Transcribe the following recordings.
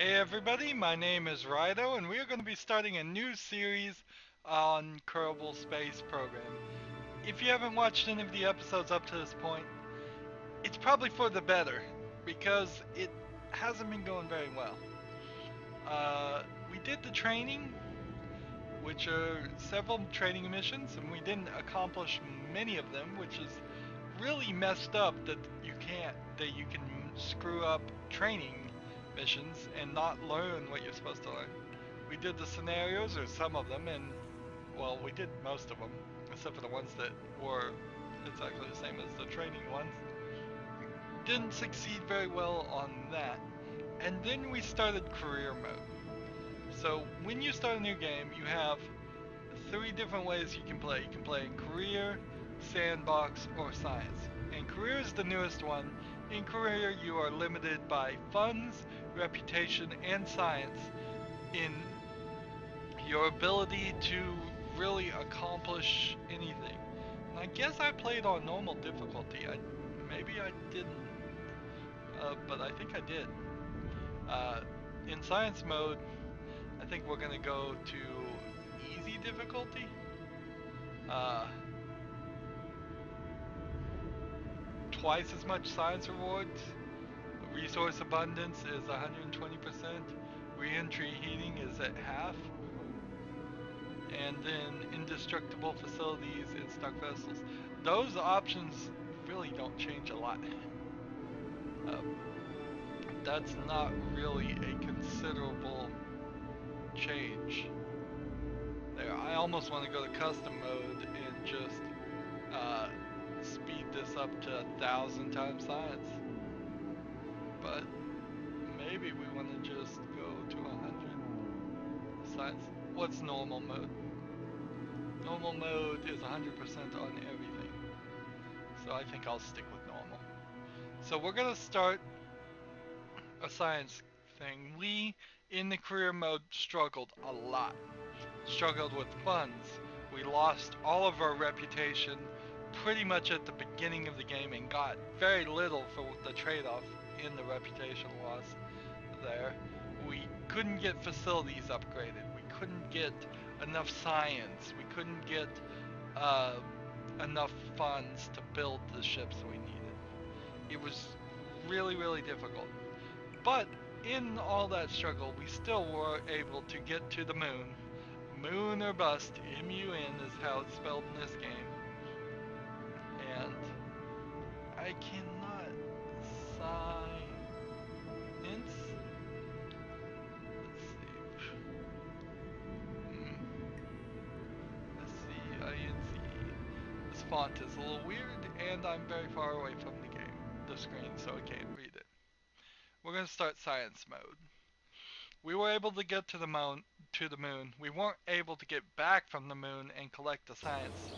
Hey everybody, my name is Rydo and we are going to be starting a new series on Kerbal Space Program. If you haven't watched any of the episodes up to this point, it's probably for the better because it hasn't been going very well. We did the training, which are several training missions, and we didn't accomplish many of them, which is really messed up that you can screw up training missions and not learn what you're supposed to learn. We did the scenarios, or some of them, and well, we did most of them, except for the ones that were exactly the same as the training ones. Didn't succeed very well on that. And then we started career mode. So when you start a new game, you have three different ways you can play. You can play in career, sandbox, or science. And career is the newest one. In career, you are limited by funds, reputation, and science in your ability to really accomplish anything. And I guess I played on normal difficulty. Maybe I didn't, but I think I did. Uh, in science mode, I think we're gonna go to easy difficulty. Uh, Twice as much science rewards. Resource abundance is 120%. Reentry heating is at half. And then indestructible facilities and stuck vessels. Those options really don't change a lot. Uh, that's not really a considerable change there. I almost want to go to custom mode and just uh, speed this up to 1,000 times science. But maybe we want to just go to 100 science. What's normal mode? Normal mode is 100% on everything. So I think I'll stick with normal. So we're going to start a science thing. We, in the career mode, struggled a lot. Struggled with funds. We lost all of our reputation pretty much at the beginning of the game and got very little for the trade-off in the reputation loss there. We couldn't get facilities upgraded. We couldn't get enough science. We couldn't get uh, enough funds to build the ships we needed. It was really, really difficult. But in all that struggle, we still were able to get to the moon. Moon or bust, M-U-N is how it's spelled in this game. And I cannot science. Let's see. S-C-I-N-C-E. This font is a little weird, and I'm very far away from the screen, so I can't read it. We're going to start science mode. We were able to get to the moon. We weren't able to get back from the moon and collect the science,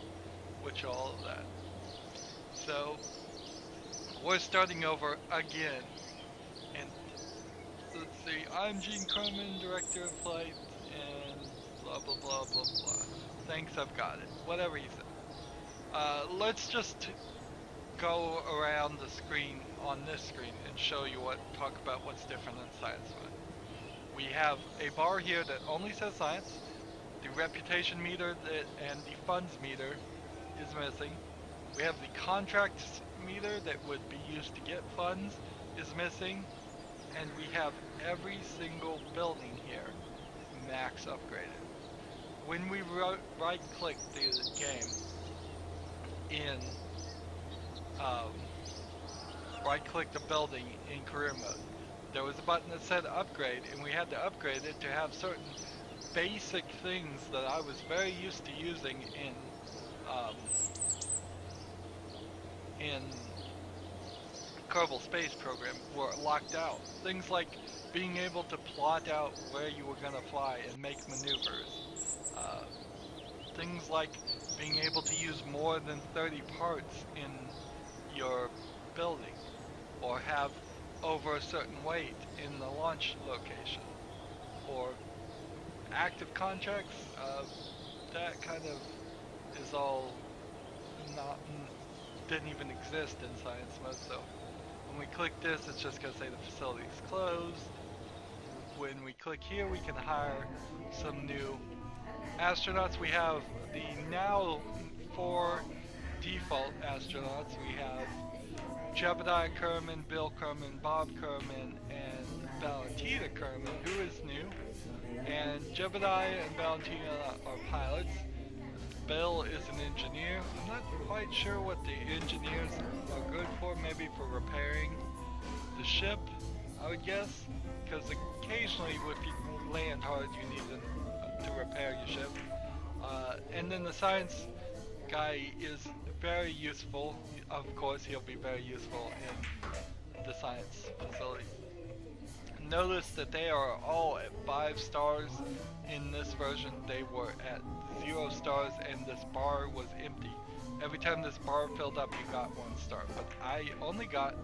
which all of that. So we're starting over again. And let's see, I'm Gene Kerman, Director of Flight, and blah blah blah blah blah. Thanks, I've got it. Whatever he said. Let's just go around the screen on this screen and show you talk about what's different in science mode. We have a bar here that only says science. The reputation meter and the funds meter is missing. We have the contracts meter that would be used to get funds is missing. And we have every single building here max upgraded. When we right click the game in right click the building in career mode, there was a button that said upgrade, and we had to upgrade it to have certain basic things that I was very used to using in Kerbal Space Program were locked out. Things like being able to plot out where you were going to fly and make maneuvers. Things like being able to use more than 30 parts in your building, or have over a certain weight in the launch location, or active contracts. That kind of is all not didn't even exist in science mode. So when we click this, it's just going to say the facility is closed. when we click here, we can hire some new astronauts. We have the now 4 default astronauts. We have Jebediah Kerman, Bill Kerman, Bob Kerman, and Valentina Kerman, who is new. And Jebediah and Valentina are pilots. Bill is an engineer. I'm not quite sure what the engineers are good for. Maybe for repairing the ship, I would guess. Because occasionally, if you land hard, you need to repair your ship. And then the science guy is very useful. Of course, he'll be very useful in the science facility. Notice that they are all at 5 stars. In this version, they were at 0 stars, and this bar was empty. Every time this bar filled up, you got 1 star. But I only got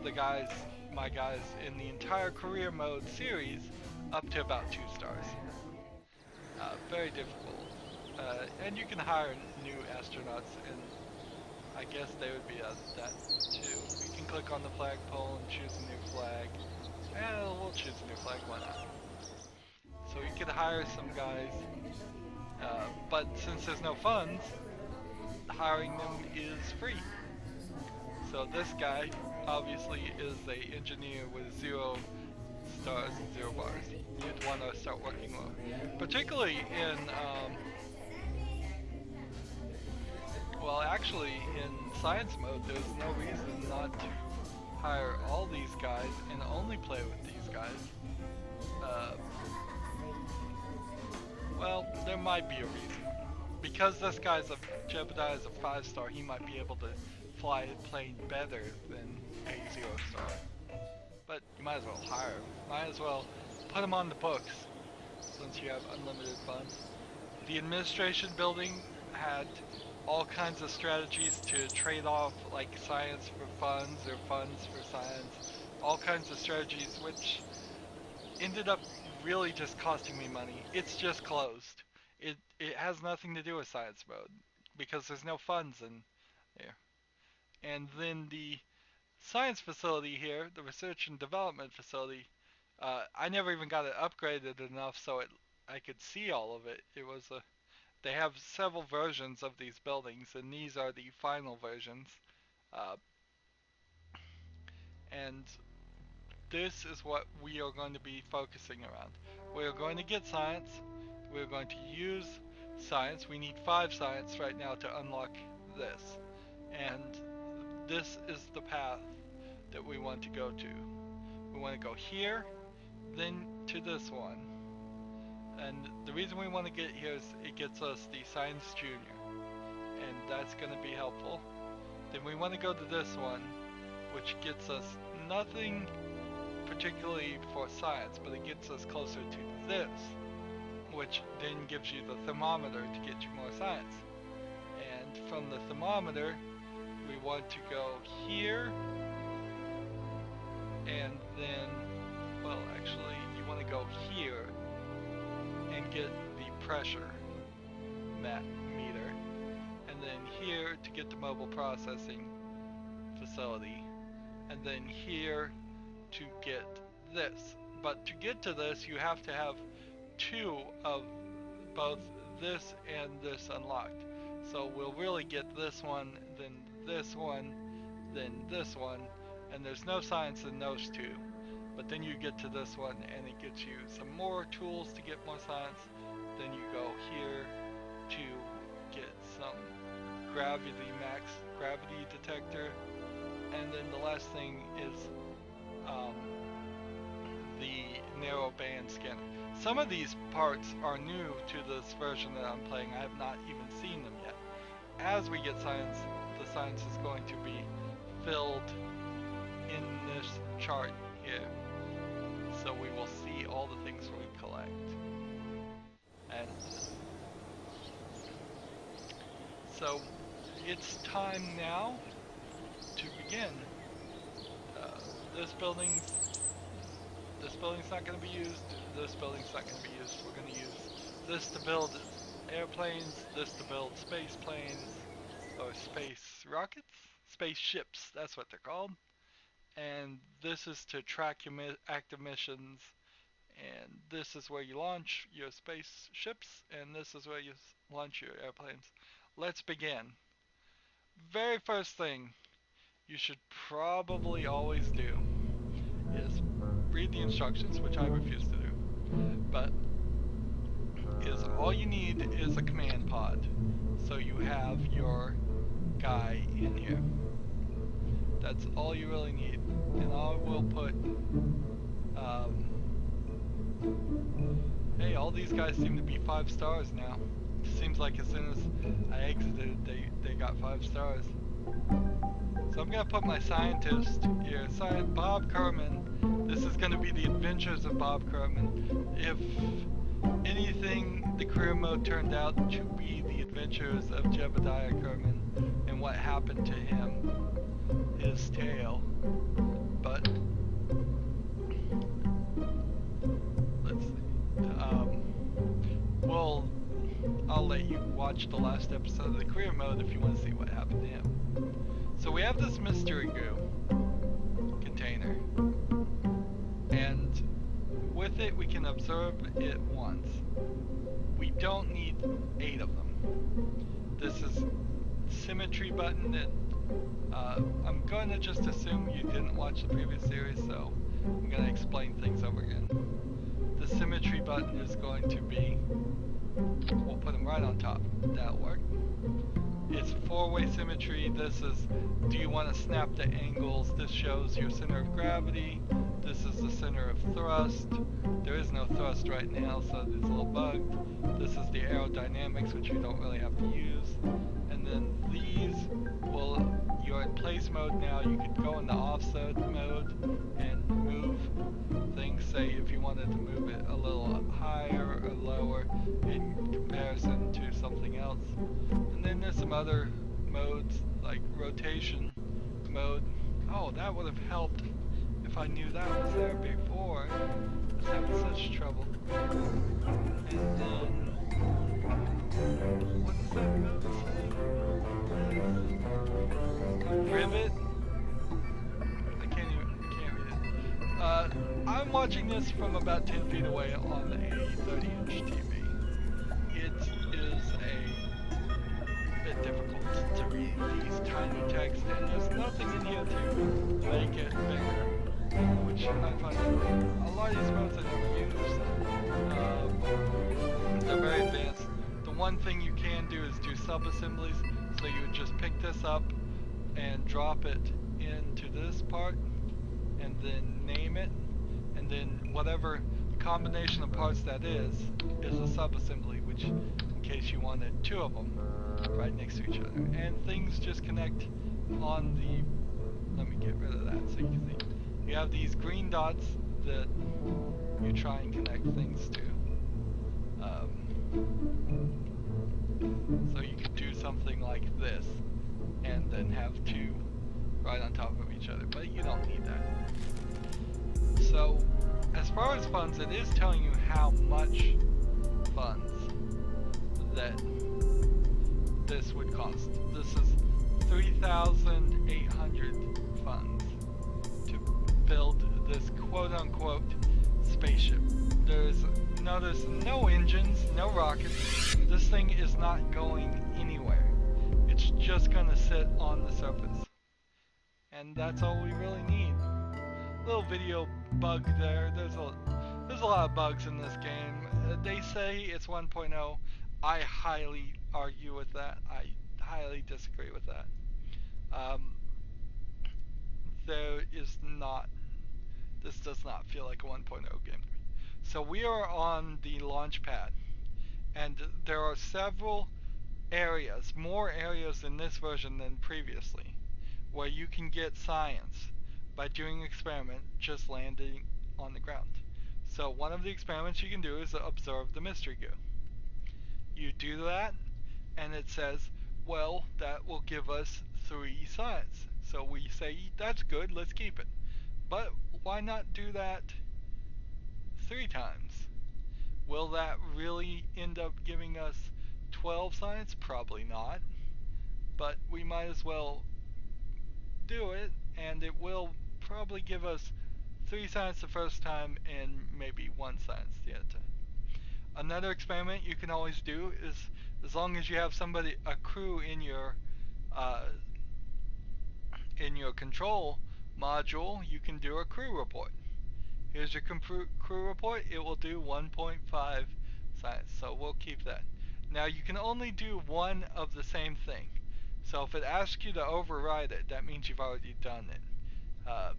my guys in the entire career mode series up to about 2 stars. Very difficult. And you can hire new astronauts, and I guess they would be that too. You can click on the flagpole and choose a new flag. We'll choose a new flag, why not? So you could hire some guys, but since there's no funds, hiring them is free. So this guy obviously is an engineer with 0 stars and 0 bars. You'd want to start working with, particularly in well, actually, in science mode, there's no reason not to hire all these guys and only play with these guys. Well, there might be a reason. Because this guy's Jebediah is a 5 star, he might be able to fly a plane better than a 0 star. But you might as well hire him. Might as well put him on the books, since you have unlimited funds. The administration building had all kinds of strategies to trade off like science for funds or funds for science, all kinds of strategies which ended up really just costing me money. It's just closed. It has nothing to do with science mode because there's no funds in there. And then the science facility here, the research and development facility, I never even got it upgraded enough so I could see all of it. They have several versions of these buildings, and these are the final versions. Uh, and this is what we are going to be focusing around. We are going to get science. We're going to use science. We need 5 science right now to unlock this. And this is the path that we want to go to. We want to go here, then to this one. And the reason we want to get here is it gets us the Science Junior. And that's going to be helpful. Then we want to go to this one, which gets us nothing particularly for science, but it gets us closer to this, which then gives you the thermometer to get you more science. And from the thermometer, we want to go here, and then, well, actually, you want to go here and get the pressure meter, and then here to get the mobile processing facility, and then here to get this. But to get to this, you have to have 2 of both this and this unlocked. So we'll really get this one, then this one, then this one, and there's no science in those 2. But then you get to this one and it gets you some more tools to get more science. Then you go here to get some max gravity detector, and then the last thing is the narrow band scanner. Some of these parts are new to this version that I'm playing. I have not even seen them yet. As we get science, the science is going to be filled in this chart here. So we will see all the things we collect. And so it's time now to begin. This building's not going to be used. This building's not going to be used. We're going to use this to build airplanes, this to build space planes, or space rockets? Spaceships, that's what they're called. And this is to track your active missions And this is where you launch your spaceships, and this is where you launch your airplanes. Let's begin. Very first thing you should probably always do is read the instructions, which I refuse to do, but is all you need is a command pod. So you have your guy in here. That's all you really need. And I will put, hey, all these guys seem to be 5 stars now. It seems like as soon as I exited, they got 5 stars. So I'm gonna put my scientist here, Bob Kerman. This is gonna be the adventures of Bob Kerman. If anything, the career mode turned out to be the adventures of Jebediah Kerman and what happened to him, his tale. But let's see. I'll let you watch the last episode of the career mode if you want to see what happened to him. So we have this mystery goo container, and with it we can observe it once. We don't need 8 of them. This is symmetry button that I'm going to just assume you didn't watch the previous series, so I'm going to explain things over again. The symmetry button is going to be, we'll put them right on top. That'll work. It's 4-way symmetry. This is, do you want to snap the angles? This shows your center of gravity. This is the center of thrust. There is no thrust right now, so it's a little bugged. This is the aerodynamics, which you don't really have to use. And then these, well, you're in place mode now. You could go into offset mode and move things. Say if you wanted to move it a little higher or lower in comparison to something else. And then there's some other modes like rotation mode. Oh, that would have helped if I knew that was there before. I was having such trouble. And then, what does that mode say? Rivet? I can't read it. I'm watching this from about 10 feet away on a 30-inch TV. It is a bit difficult to read these tiny text, and there's nothing in here to make it bigger, which I find a lot of these modes I never use. They're very advanced. The one thing you can do is do sub-assemblies, so you would just pick this up and drop it into this part, and then name it, and then whatever combination of parts that is a sub-assembly, which in case you wanted 2 of them right next to each other. And things just connect on the, let me get rid of that so you can see. You have these green dots that you try and connect things to. So you could do something like this and then have 2 right on top of each other, but you don't need that. So as far as funds, it is telling you how much funds that this would cost. This is 3,800 funds to build this quote-unquote spaceship. Notice no engines, no rockets. This thing is not going anywhere. It's just gonna sit on the surface. And that's all we really need. Little video bug there. There's a lot of bugs in this game. They say it's 1.0. I highly argue with that. I highly disagree with that. There is not. This does not feel like a 1.0 game. So we are on the launch pad, and there are several areas, more areas in this version than previously, where you can get science by doing an experiment just landing on the ground. So one of the experiments you can do is observe the mystery goo. You do that, and it says, well, that will give us 3 science. So we say, that's good, let's keep it. But why not do that 3 times? Will that really end up giving us 12 science? Probably not. But we might as well do it, and it will probably give us 3 science the first time and maybe 1 science the other time. Another experiment you can always do is, as long as you have a crew uh, in your control module, you can do a crew report. Here's your crew report. It will do 1.5 science, so we'll keep that. Now you can only do one of the same thing. So if it asks you to override it, that means you've already done it. Uh,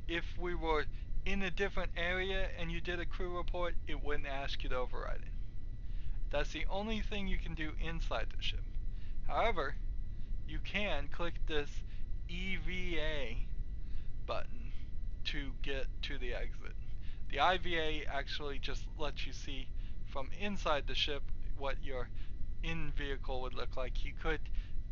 if we were in a different area and you did a crew report, it wouldn't ask you to override it. That's the only thing you can do inside the ship. However, you can click this EVA button to get to the exit. The IVA actually just lets you see from inside the ship what your in-vehicle would look like. You could,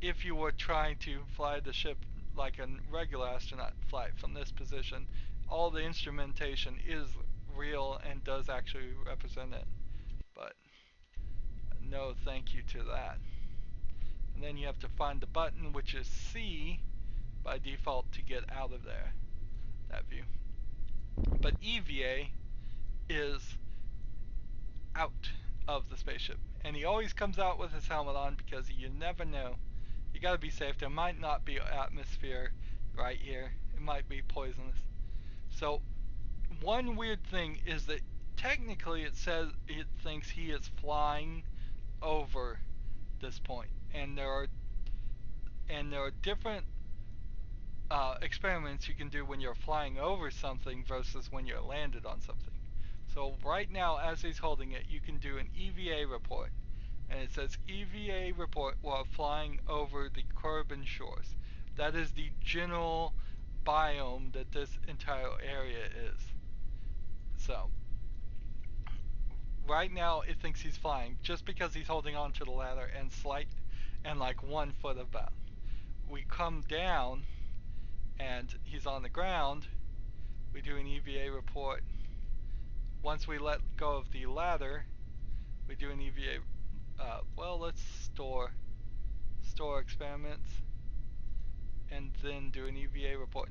if you were trying to fly the ship like a regular astronaut flight from this position, all the instrumentation is real and does actually represent it. But no thank you to that. And then you have to find the button, which is C by default, to get out of that view. But EVA is out of the spaceship, and he always comes out with his helmet on because you never know. You gotta be safe. There might not be atmosphere right here. It might be poisonous. So one weird thing is that technically it says it thinks he is flying over this point, and there are different experiments you can do when you're flying over something versus when you're landed on something. So right now, as he's holding it, you can do an EVA report, and it says EVA report while flying over the Kerbal shores. That is the general biome that this entire area is. So right now it thinks he's flying just because he's holding on to the ladder and like 1 foot about. We come down and he's on the ground. We do an EVA report. Once we let go of the ladder, we do an EVA. Well, let's store experiments and then do an EVA report.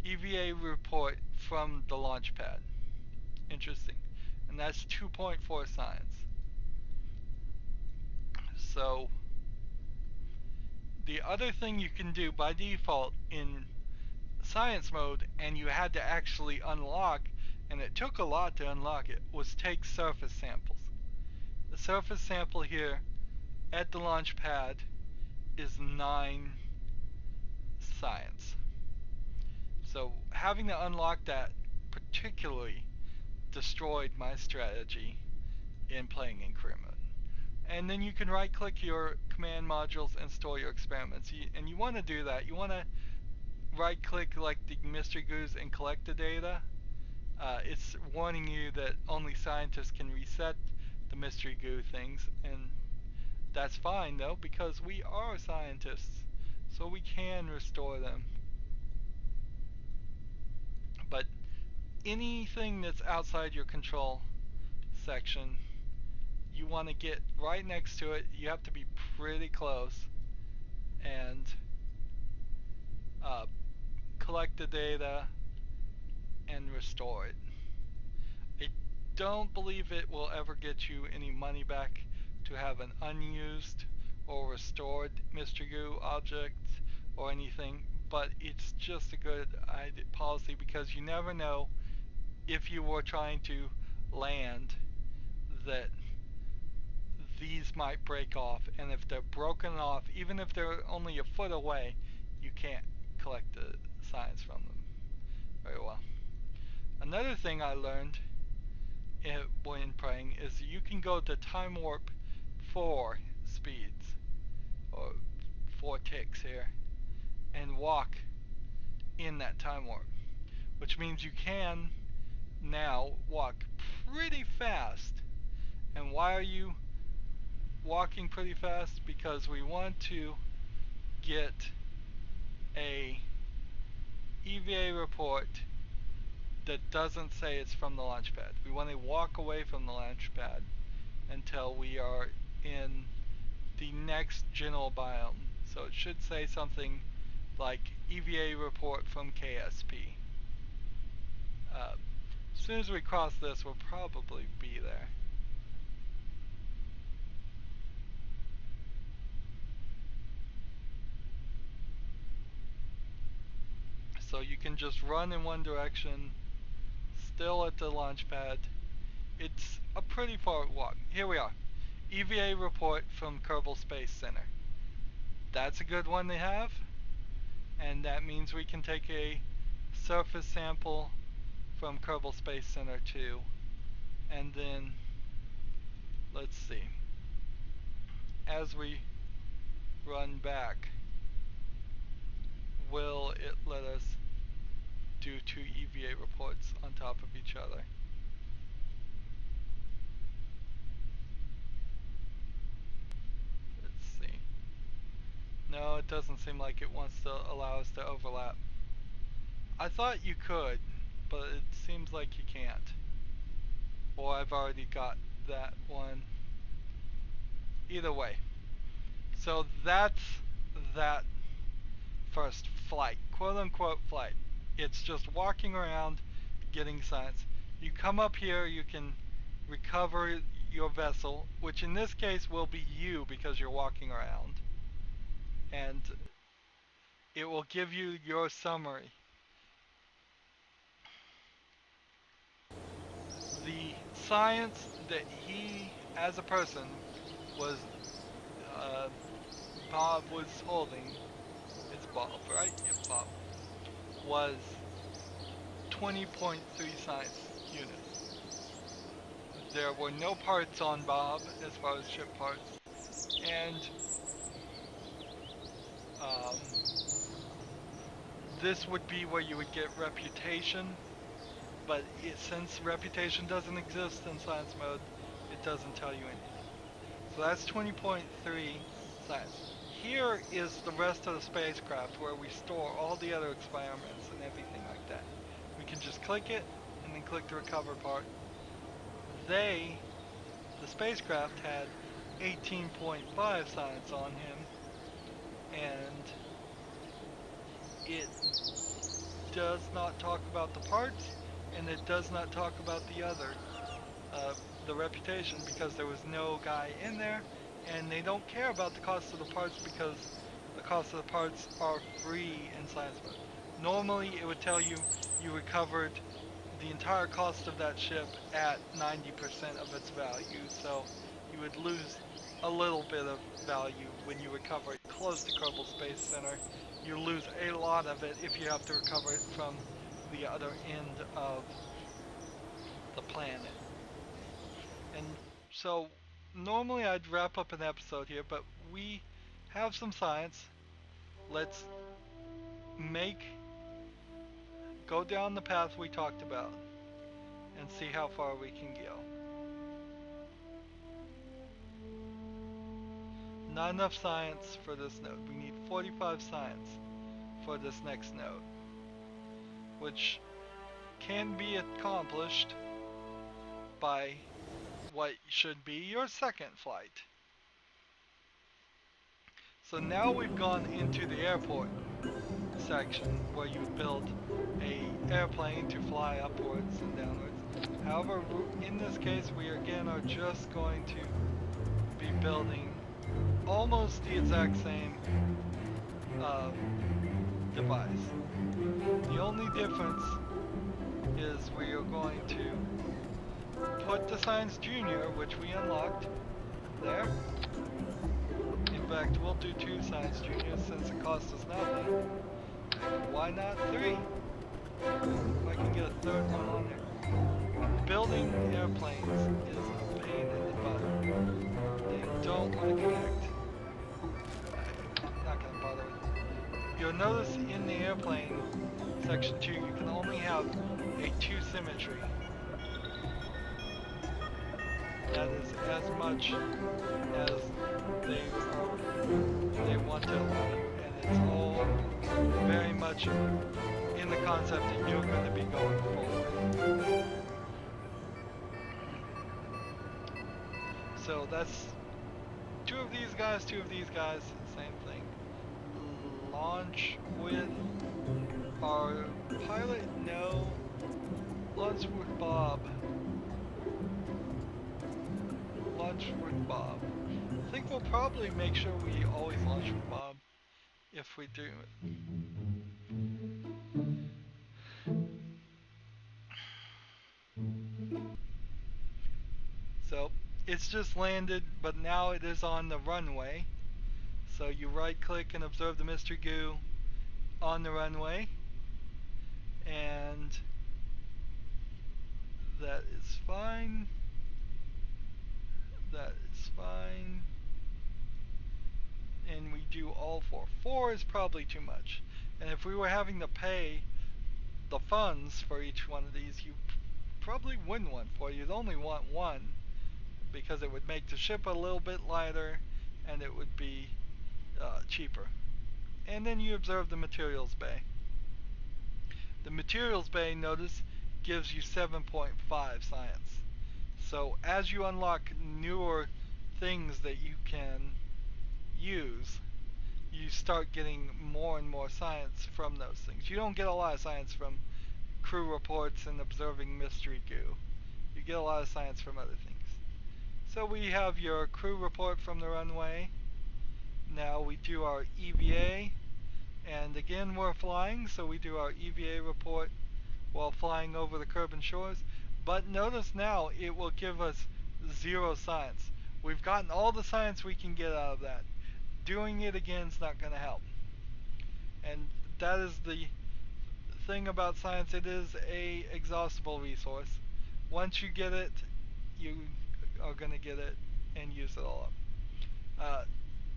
EVA report from the launch pad. Interesting. And that's 2.4 science. So the other thing you can do by default in science mode, and you had to actually unlock, and it took a lot to unlock it, was take surface samples. The surface sample here at the launch pad is 9 science. So having to unlock that particularly destroyed my strategy in playing in career mode. And then you can right click your command modules and store your experiments. And you want to do that. You want to right click like the mystery goos and collect the data. It's warning you that only scientists can reset the mystery goo things, and that's fine though, because we are scientists, so we can restore them. But anything that's outside your control section, you want to get right next to it. You have to be pretty close and collect the data and restore it. I don't believe it will ever get you any money back to have an unused or restored Mr. Goo object or anything, but it's just a good policy because you never know if you were trying to land that these might break off, and if they're broken off, even if they're only a foot away, you can't collect the science from them very well. Another thing I learned when playing is you can go to time warp 4 speeds, or 4 ticks here, and walk in that time warp, which means you can now walk pretty fast. And why are you walking pretty fast? Because we want to get a EVA report that doesn't say it's from the launch pad. We want to walk away from the launch pad until we are in the next general biome. So it should say something like EVA report from KSP. soon as we cross this, we'll probably be there. So you can just run in one direction, still at the launch pad. It's a pretty far walk. Here we are. EVA report from Kerbal Space Center. That's a good one to have, and that means we can take a surface sample from Kerbal Space Center too. And then, let's see, as we run back, will it let us do two EVA reports on top of each other? Let's see. No, it doesn't seem like it wants to allow us to overlap. I thought you could, but it seems like you can't. Or I've already got that one. Either way. So that's that first flight, quote unquote flight. It's just walking around getting science. You come up here, you can recover your vessel, which in this case will be you because you're walking around. And it will give you your summary. The science that he, as a person, was, uh, Bob was holding, it's Bob, right? Yep, Bob, was 20.3 science units. There were no parts on Bob as far as ship parts, and um, this would be where you would get reputation, but since reputation doesn't exist in science mode, it doesn't tell you anything. So that's 20.3 science. Here is the rest of the spacecraft where we store all the other experiments and everything like that. We can just click it and then click the recover part. The spacecraft had 18.5 science on him, and it does not talk about the parts, and it does not talk about the other, the reputation, because there was no guy in there, and they don't care about the cost of the parts because the cost of the parts are free in science mode. Normally it would tell you you recovered the entire cost of that ship at 90% of its value, so you would lose a little bit of value when you recover it close to Kerbal Space Center. You lose a lot of it if you have to recover it from the other end of the planet. And so normally I'd wrap up an episode here, but we have some science. Let's go down the path we talked about and see how far we can go. Not enough science for this node. We need 45 science for this next node, which can be accomplished by what should be your second flight. So now we've gone into the airport section where you build a airplane to fly upwards and downwards. However, in this case we again are just going to be building almost the exact same device. The only difference is we are going to put the Science Junior, which we unlocked, there. In fact, we'll do 2 Science Juniors since it cost us nothing. Why not 3? If I can get a third one on there. Building airplanes is a pain in the butt. They don't want to connect. I'm not going to bother with it. You'll notice in the airplane section 2, you can only have a 2 symmetry. That is as much as they want to allow, and it's all very much in the concept that you're going to be going forward. So that's 2 of these guys, 2 of these guys, same thing. Launch with our pilot, no. Launch Lunch with Bob. Lunch with Bob. I think we'll probably make sure we always lunch with Bob if we do it. So it's just landed, but now it is on the runway. So you right click and observe the mystery goo on the runway, and that is fine. That is fine. And we do all four. Four is probably too much. And if we were having to pay the funds for each one of these, you probably wouldn't want four. You'd only want one because it would make the ship a little bit lighter and it would be cheaper. And then you observe the materials bay. The materials bay, notice, gives you 7.5 science. So as you unlock newer things that you can use, you start getting more and more science from those things. You don't get a lot of science from crew reports and observing mystery goo. You get a lot of science from other things. So we have your crew report from the runway. Now we do our EVA, and again we're flying, so we do our EVA report while flying over the Kerbal shores. But notice now it will give us 0 science. We've gotten all the science we can get out of that. Doing it again is not going to help. And that is the thing about science. It is a exhaustible resource. Once you get it, you are going to get it and use it all up.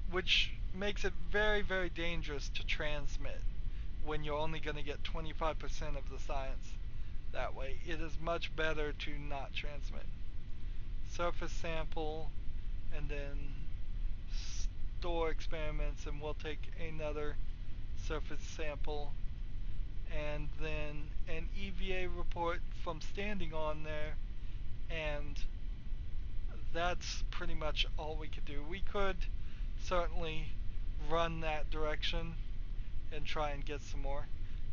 Which makes it very, very dangerous to transmit when you're only going to get 25% of the science that way. It is much better to not transmit. Surface sample, and then store experiments, and we'll take another surface sample, and then an EVA report from standing on there, and that's pretty much all we could do. We could certainly run that direction and try and get some more.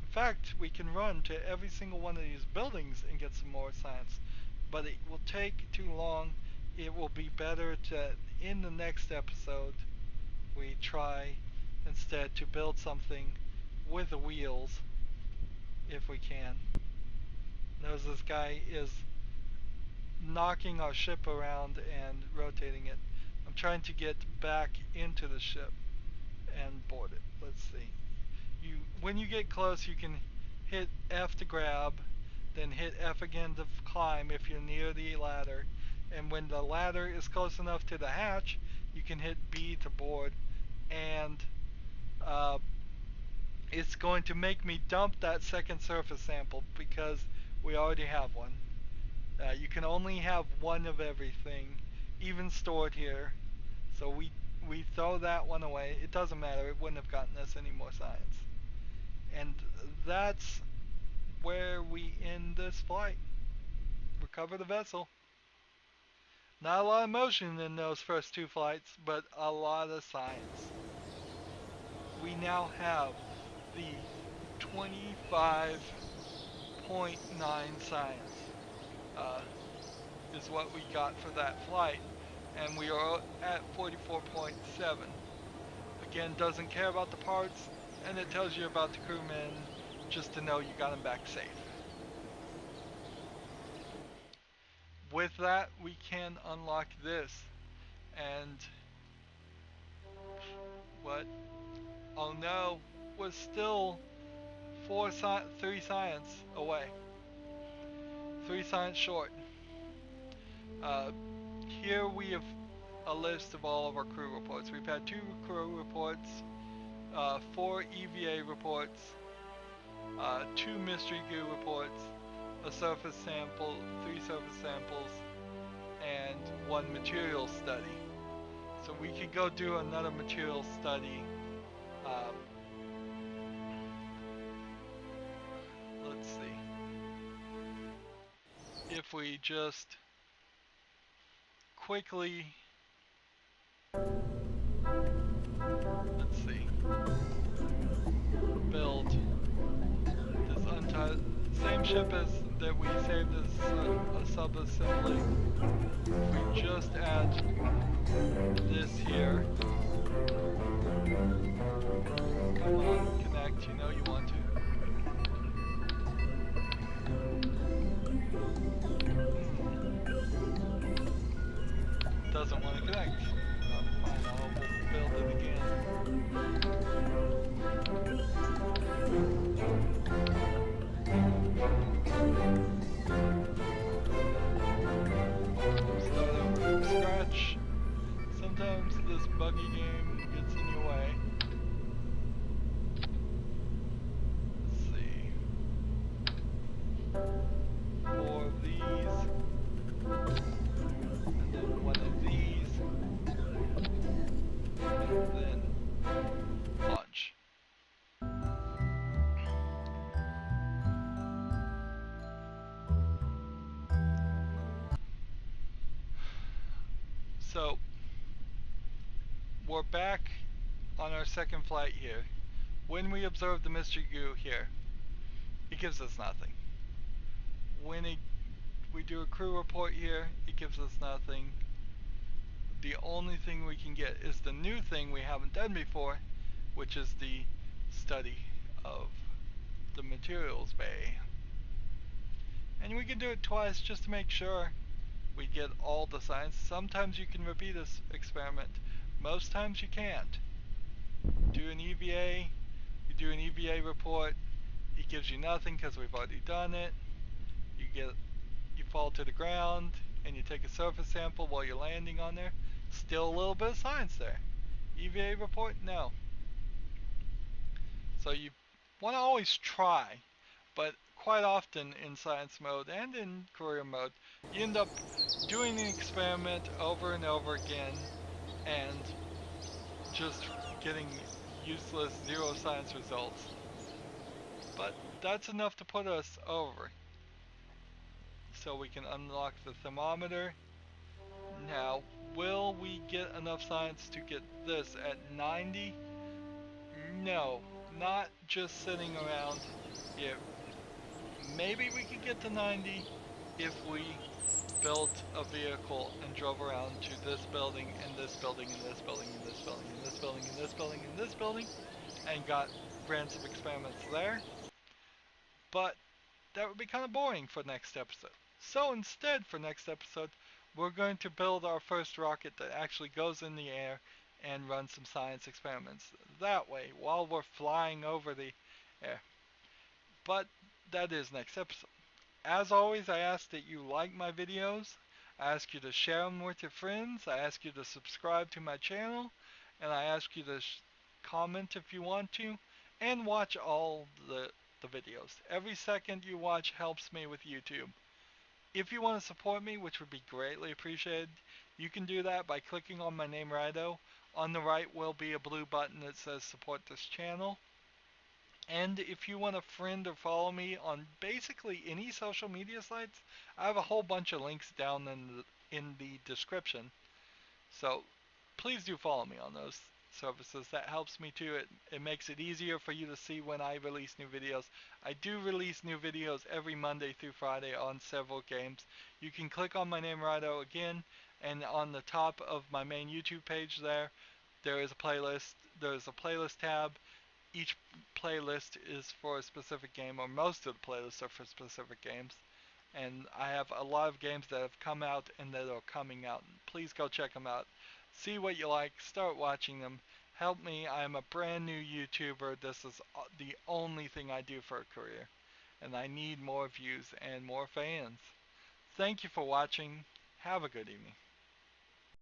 In fact, we can run to every single one of these buildings and get some more science, but it will take too long. It will be better to, in the next episode, we try instead to build something with the wheels if we can. Notice this guy is knocking our ship around and rotating it. I'm trying to get back into the ship and board it. Let's see. When you get close, you can hit F to grab, then hit F again to climb if you're near the ladder, and when the ladder is close enough to the hatch, you can hit B to board, and it's going to make me dump that second surface sample because we already have one. You can only have one of everything, even stored here, so we throw that one away. It doesn't matter, it wouldn't have gotten us any more science. And that's where we end this flight. Recover the vessel. Not a lot of motion in those first 2 flights, but a lot of science. We now have the 25.9 science is what we got for that flight, and we are at 44.7. Again, doesn't care about the parts, and it tells you about the crewmen just to know you got them back safe. With that, we can unlock this, and what? Oh no, was still 3 science away. 3 science short. Here we have a list of all of our crew reports. We've had 2 crew reports, 4 EVA reports, 2 mystery goo reports, a surface sample, 3 surface samples, and 1 material study. So we could go do another material study. Let's see. If we just quickly, let's see, build this same ship as that we saved as a sub-assembly, if we just add this here, come on, connect, you know you want to. Doesn't want to connect. Fine, I'll build it again. Start over from scratch. Sometimes this buggy game gets in your way. Let's see. 4 of these. And then 1 of these. And then launch. So, we're back on our second flight here. When we observe the mystery goo here, it gives us nothing. When we do a crew report here, it gives us nothing. The only thing we can get is the new thing we haven't done before, which is the study of the materials bay. And we can do it twice just to make sure we get all the science. Sometimes you can repeat this experiment. Most times you can't. Do an EVA, you do an EVA report, it gives you nothing because we've already done it. You fall to the ground and you take a surface sample while you're landing on there. Still a little bit of science there. EVA report, no. So you want to always try, but quite often in science mode and in career mode, you end up doing an experiment over and over again and just getting useless zero science results. But that's enough to put us over. So we can unlock the thermometer. Now, will we get enough science to get this at 90? No, not just sitting around here. Maybe we could get to 90 if we built a vehicle and drove around to this building and this building and this building and this building and this building and this building and this building and ran some experiments there. But that would be kind of boring for next episode. So instead, for next episode, we're going to build our first rocket that actually goes in the air and run some science experiments that way while we're flying over the air. But that is next episode. As always, I ask that you like my videos. I ask you to share them with your friends. I ask you to subscribe to my channel. And I ask you to comment if you want to. And watch all the videos. Every second you watch helps me with YouTube. If you want to support me, which would be greatly appreciated, you can do that by clicking on my name, Rydo. On the right will be a blue button that says support this channel. And if you want to friend or follow me on basically any social media sites, I have a whole bunch of links down in the description. So please do follow me on those services. That helps me too. It makes it easier for you to see when I release new videos. I do release new videos every Monday through Friday on several games. You can click on my name, Rydo, again, and on the top of my main YouTube page there is a playlist. There's a playlist tab. Each playlist is for a specific game, or most of the playlists are for specific games. And I have a lot of games that have come out and that are coming out. Please go check them out. See what you like, start watching them. Help me, I am a brand new YouTuber. This is the only thing I do for a career. And I need more views and more fans. Thank you for watching. Have a good evening.